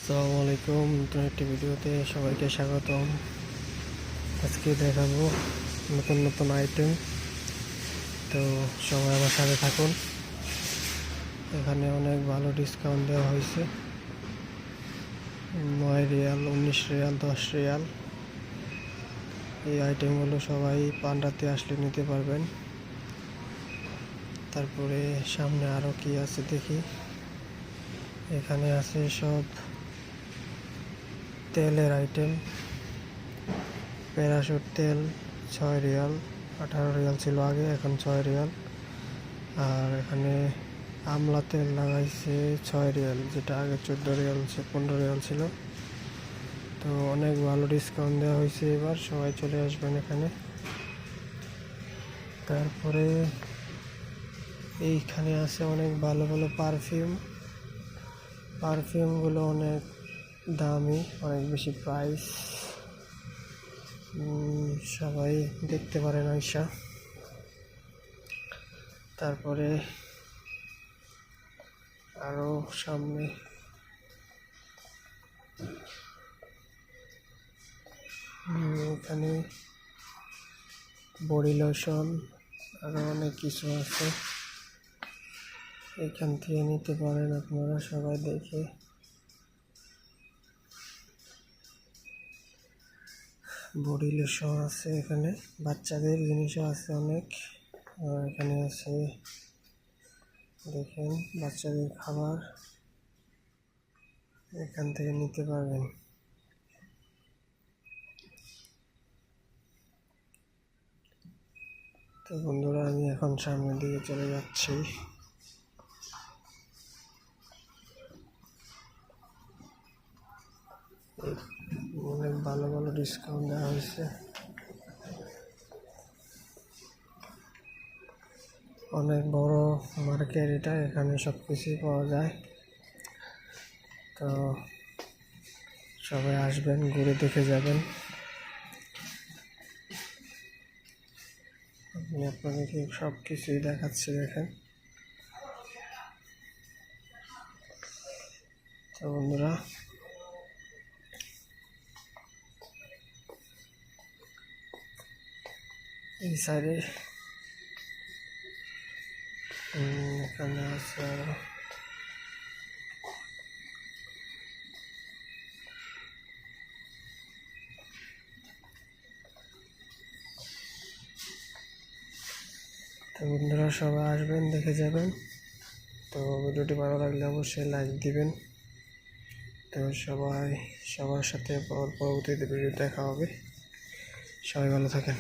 আসসালামু আলাইকুম, নতুন একটি ভিডিওতে সবাইকে স্বাগতম। আজকে দেখাবো নতুন নতুন আইটেম, তো সবাই আমার সাথে থাকুন। এখানে অনেক ভালো ডিসকাউন্ট দেওয়া হয়েছে। 9 রিয়াল, 19 রিয়াল, 10 রিয়াল। এই আইটেমগুলো সবাই পান্ডাতে আসলে নিতে পারবেন। তারপরে সামনে আরও কি আছে দেখি। এখানে আছে সব তেলের আইটেম। প্যারাশুট তেল 6 রিয়াল, 18 রিয়াল ছিল আগে, এখন 6 রিয়াল। আর এখানে আমলা তেল লাগাইছে 6 রিয়াল, যেটা আগে 14 রিয়াল 15 রিয়াল ছিল। তো অনেক ভালো ডিসকাউন্ট দেওয়া হয়েছে, এবার সবাই চলে আসবেন এখানে। তারপরে এইখানে আছে অনেক ভালো ভালো পারফিউমগুলো অনেক দামি, অনেক বেশি প্রাইস। সবাই দেখতে পারেন আইসা। তারপরে আরো সামনে এখানে বডি লোশন আরো অনেক কিছু আছে, এখান থেকে নিতে পারেন আপনারা সবাই দেখে। বডি লোশন আছে, এখানে বাচ্চাদের জিনিসও আছে অনেক। আর এখানে আছে দেখেন বাচ্চাদের খাবার, এখান থেকে নিতে পারবেন। তো বন্ধুরা, আমি এখন সামনের দিকে চলে যাচ্ছি। অনেক ভালো ভালো ডিসকাউন্ট দেওয়া হয়েছে, অনেক বড় মার্কেট এটা, এখানে সব কিছুই পাওয়া যায়। তো সবাই আসবেন, ঘুরে দেখে যাবেন। আমি আপনাদেরকে সব কিছুই দেখাচ্ছি, দেখেন। তো বন্ধুরা, এই সাইডে এখানে আছে আরো তো বন্ধুরা, সবাই আসবেন, দেখে যাবেন। তো ভিডিওটি ভালো লাগলে অবশ্যই লাইক দিবেন। তো সবার সাথে পরবর্তীতে ভিডিও দেখা হবে। সবাই ভালো থাকেন।